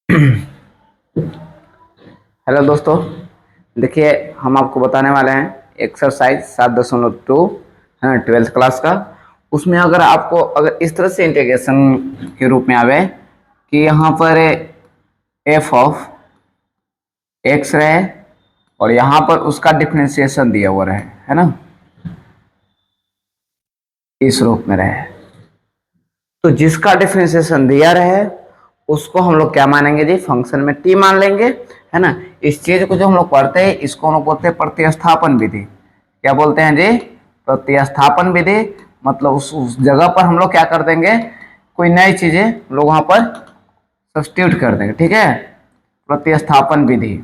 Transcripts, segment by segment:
Hello दोस्तों। देखिए, हम आपको बताने वाले हैं एक्सरसाइज 7.2 है 12th क्लास का। उसमें अगर इस तरह से इंटीग्रेशन के रूप में आवे कि यहाँ पर एफ ऑफ एक्स रहे और यहाँ पर उसका डिफरेंशिएशन दिया हुआ रहे, है ना, इस रूप में रहे। तो जिसका डिफरेंशिएशन दिया रहे उसको हम लोग क्या मानेंगे जी, फंक्शन में टी मान लेंगे, है ना। इस चीज को जो हम लोग पढ़ते हैं इसको हम लोग बोलते हैं प्रतिस्थापन विधि। क्या बोलते हैं जी? प्रतिस्थापन विधि। मतलब उस जगह पर हम लोग क्या कर देंगे, कोई नई चीजें लोग वहां पर सब्स्टिट्यूट कर देंगे, ठीक है। प्रतिस्थापन विधि।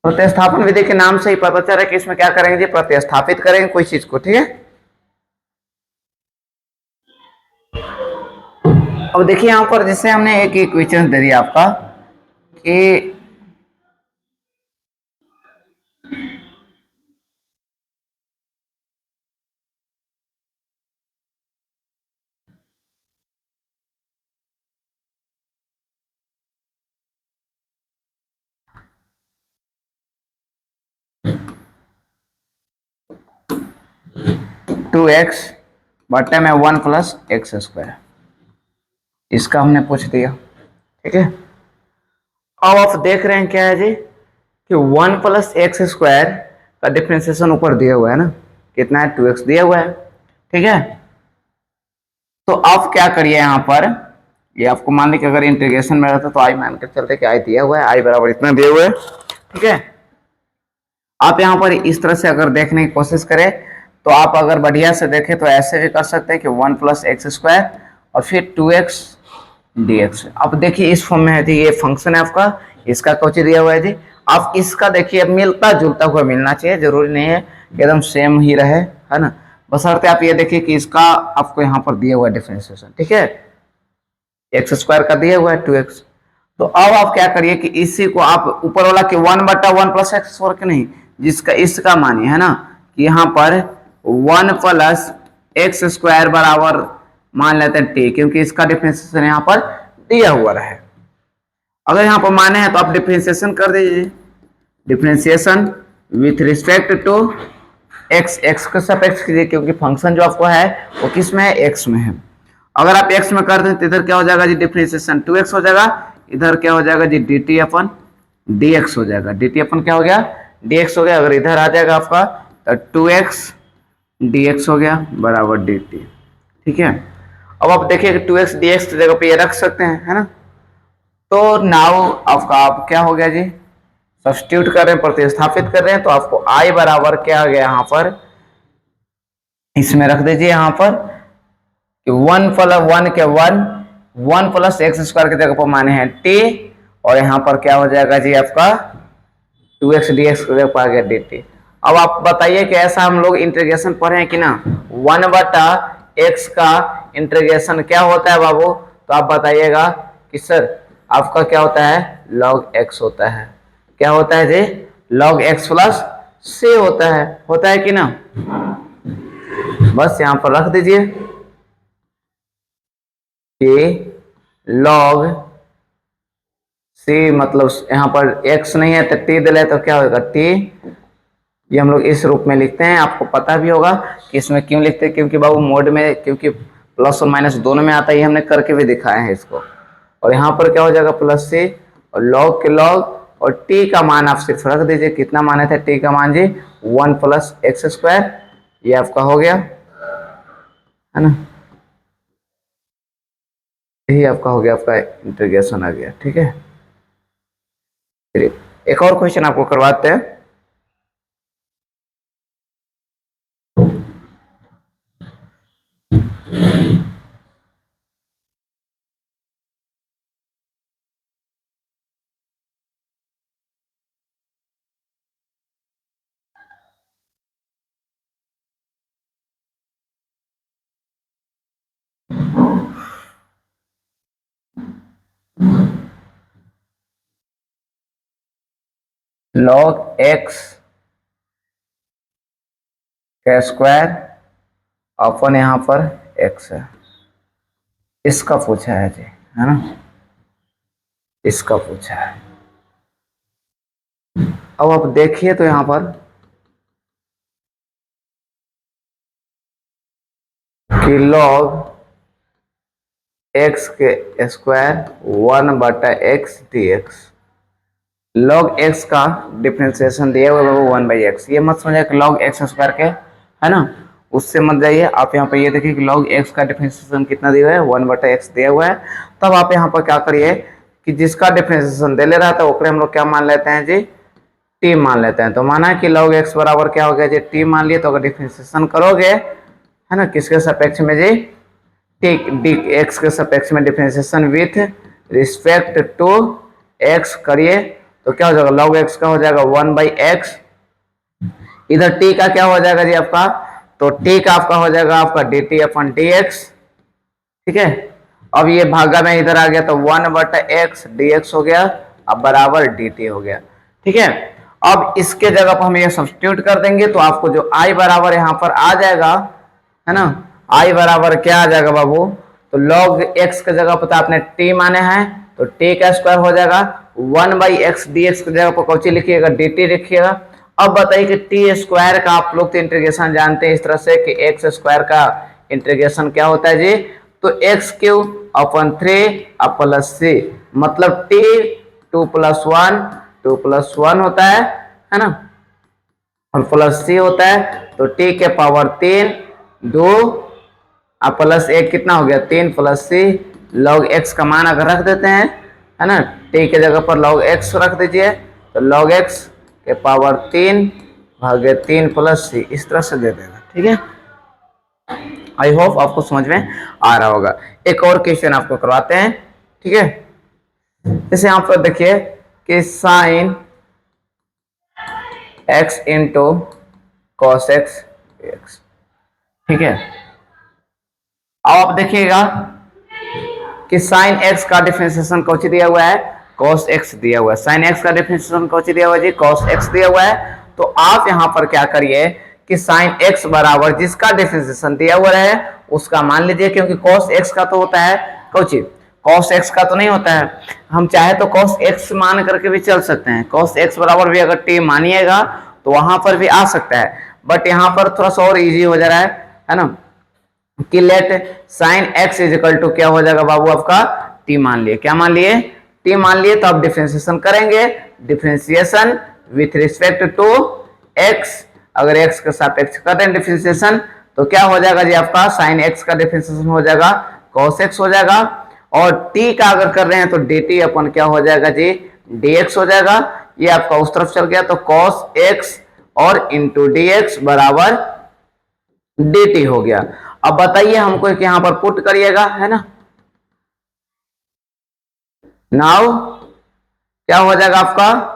प्रतिस्थापन विधि के नाम से ही पता चल रहा है कि इसमें क्या करेंगे जी, प्रतिस्थापित करेंगे कोई चीज को, ठीक है। अब देखिए यहाँ पर जैसे हमने एक इक्वेशन दे दिया आपका कि 2x बटे में 1 + x², इसका हमने पूछ दिया, ठीक है। अब आप देख रहे हैं क्या है जी कि 1 + x² का डिफरेंशिएशन ऊपर दिया हुआ है ना, कितना है, 2x दिया हुआ है, ठीक है। तो आप क्या करिए यहाँ पर, ये आपको मान लीजिए अगर इंटीग्रेशन में रहता तो आई मान के चलते कि आई दिया हुआ है, आई बराबर इतना दिया हुआ है, ठीक है। आप यहाँ पर इस तरह से अगर देखने की कोशिश करें तो आप अगर बढ़िया से देखें तो ऐसे भी कर सकते हैं कि 1 + x² और फिर 2x dx। अब देखिए इस फॉर्म में है जी, ये फंक्शन है आपका, इसका कुछ दिया हुआ है जी। आप इसका देखिए मिलता जुलता हुआ मिलना चाहिए, जरूरी नहीं है कि एकदम सेम ही रहे, है ना। बशर्ते आप ये देखिए कि इसका आपको यहाँ पर दिया हुआ है डिफरेंशिएशन, ठीक है, x² का दिया हुआ है 2x। तो अब आप क्या करिए कि इसी को आप ऊपर वाला कि 1/1 + x² के नहीं, जिसका इसका मानिए, है ना, कि यहाँ पर 1 + x² बराबर मान लेते हैं t, क्योंकि इसका डिफरेंशिएशन यहाँ पर दिया हुआ रहे। अगर यहाँ पर माने हैं तो आप डिफरेंशिएशन कर दीजिए, differentiation with respect to x, x के सापेक्ष कीजिए, क्योंकि फंक्शन जो आपको है वो किस में है, एक्स में है। अगर आप एक्स में कर दें तो इधर क्या हो जाएगा जी, डिफरेंशिएशन 2x हो जाएगा, इधर क्या हो जाएगा जी, dt अपन dx हो जाएगा, dt अपन क्या हो गया, dx हो गया। अगर इधर आ जाएगा आपका तो 2x dx हो गया बराबर dt, ठीक है। अब आप देखिए 2x dx की जगह पे ये रख सकते हैं, है ना। तो नाउ आपका आप क्या हो गया जी, सब्स्टिट्यूट कर रहे हैं, प्रतिस्थापित कर रहे हैं, तो आपको i बराबर क्या आ गया यहाँ पर, इसमें रख दीजिए यहाँ पर कि 1 + 1 के 1 + x² की जगह पर माने हैं t, और यहाँ पर क्या हो जाएगा जी आपका 2x dx की जगह पर आ गया dt। अब आप बताइए कि ऐसा हम लोग इंटीग्रेशन पढ़े हैं कि ना, 1/x का इंटीग्रेशन क्या होता है बाबू, तो आप बताइएगा कि सर आपका क्या होता है, log x होता है। क्या होता है जी, log x + c होता है कि ना। बस यहाँ पर रख दीजिए कि log c, मतलब यहाँ पर x नहीं है तो t दिले तो क्या होगा t। ये हम लोग इस रूप में लिखते हैं, आपको पता भी होगा कि इसमें क्यों लिखते हैं, क्योंकि बाबू मोड में, क्योंकि प्लस और माइनस दोनों में आता है, ये हमने करके भी दिखाए हैं इसको। और यहाँ पर क्या हो जाएगा, +c और log के log, और t का मान आप सिर्फ रख दीजिए, कितना माने थे t का मान जी, 1 + x², ये आपका हो गया, है ना, यही आपका हो गया, आपका इंटीग्रेशन आ गया, ठीक है। एक और क्वेश्चन आपको करवाते हैं। log x का स्क्वायर अपन यहाँ पर x है, इसका पूछा है जी, है ना। इसका पूछा है। अब आप देखिए तो यहां पर कि log x के square 1/x dx, log x का डिफ्रेंसिएशन दिया हुआ है वो 1/x। ये मत समझिए कि log x स्क्वायर के, है ना, उससे मत जाइए। आप यहाँ पे ये देखिए कि log x का डिफ्रेंसिएशन कितना दिया हुआ है, 1/x दिया हुआ है। तब आप यहाँ पर क्या करिए कि जिसका डिफ्रेंसिएशन दे ले रहा था ओकरे हम लोग क्या मान लेते हैं जी, t मान लेते हैं। तो माना कि log x बराबर क्या हो गया जी, t मान लिए। तो अगर डिफ्रेंसिएशन करोगे, है ना, किसके सापेक्ष में जी, ठीक डी एक्स के सापेक्ष में differentiation with respect to x करिए तो क्या हो जाएगा, log x का हो जाएगा 1/x। इधर t का क्या हो जाएगा जी आपका, तो t का आपका हो जाएगा आपका dt/dx। ठीक है, अब ये भागा में इधर आ गया तो 1/x dx हो गया, अब बराबर dt हो गया। ठीक है, अब इसके जगह पर हम ये सब्स्टिट्यूट कर देंगे तो आपको जो i बराबर यहाँ पर आ जाएगा, है ना, i बराबर क्या आ जाएगा बाबू, तो log x के जगह पर आपने t माने हैं तो t का स्क्वायर हो जाएगा 1/x dx की जगह पर कौची लिखिएगा, dt लिखिएगा। अब बताइए कि टी स्क्वायर का आप लोग तो इंटीग्रेशन जानते हैं इस तरह से कि एक्स स्क्वायर का इंटीग्रेशन क्या होता है जी, तो x³/3 मतलब t 2+1 होता है ना, और +c होता है तो t के पावर 3 2 +1 कितना हो गया 3 + c। log x का मान अगर रख देते हैं, है ना, t के जगह पर log x रख दीजिए तो log x के पावर 3 भागे 3 + c, इस तरह से दे देगा। ठीक है, आई होप आपको समझ में आ रहा होगा। एक और क्वेश्चन आपको करवाते हैं। ठीक है, जैसे यहाँ पर देखिए कि sin x into cos x dx। ठीक है, अब आप देखिएगा कि sin x का डिफरेंशिएशन कौन दिया हुआ है, cos x दिया हुआ है। sin x का डिफरेंशिएशन कौन दिया हुआ है जी, cos x दिया हुआ है। तो आप यहाँ पर क्या करिए कि sin x बराबर जिसका डिफरेंशिएशन दिया हुआ है उसका मान लीजिए, क्योंकि cos x का तो होता है कौची, cos x का तो नहीं होता है। हम चाहे तो cos x मान करके भी चल सकते हैं, cos x बराबर भी अगर t मानिएगा तो वहां पर भी आ सकता है, बट यहाँ पर थोड़ा सा और इजी हो जा रहा है ना, कि let sin x equal to क्या हो जाएगा बाबू आपका t मान लिए। क्या मान लिए, t मान लिए। तो आप डिफरेंशिएशन करेंगे, differentiation with respect to x, अगर x के सापेक्ष करते हैं डिफरेंशिएशन तो क्या हो जाएगा जी आपका sin x का डिफरेंशिएशन हो जाएगा cos x हो जाएगा, और t का अगर कर रहे हैं तो dt अपन क्या हो जाएगा जी dx हो जाएगा। ये आपका उस तरफ चल गया तो cos x और इंटू dx बराबर dt हो गया। अब बताइए हमको कि यहां पर पुट करिएगा, है ना, नाउ क्या हो जाएगा आपका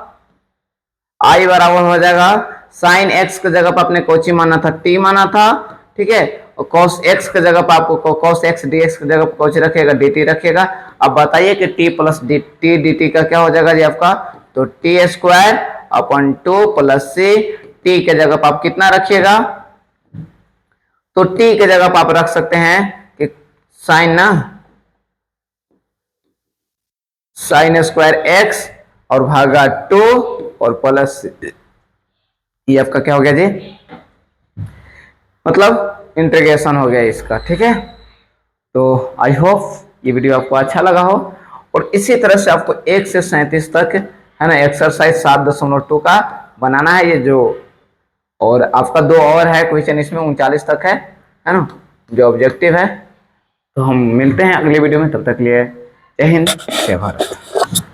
i बराबर हो जाएगा sin x के जगह पर अपने कोची माना था, t माना था। ठीक है, और cos x के जगह पर आपको cos x dx की जगह पर कोची रखेगा, dt रखेगा। अब बताइए कि t प्लस dt dt का क्या हो जाएगा जी आपका, तो t² 2 + c, t के जगह पर आप कितना रखिएगा, तो t के जगह पर आप रख सकते हैं कि साइन ना sin² x और भागा 2 और प्लस ये आपका क्या हो गया जी, मतलब इंटीग्रेशन हो गया इसका। ठीक है, तो आई होप ये वीडियो आपको अच्छा लगा हो, और इसी तरह से आपको 1 से 37 तक, है ना, एक्सरसाइज 7.2 का बनाना है ये जो, और आपका 2 और है क्वेश्चन इसमें 39 तक है ना, जो ऑब्जेक्टिव है। तो हम मिलते हैं अगले वीडियो में, तब तक लिए जय हिंद जय भारत।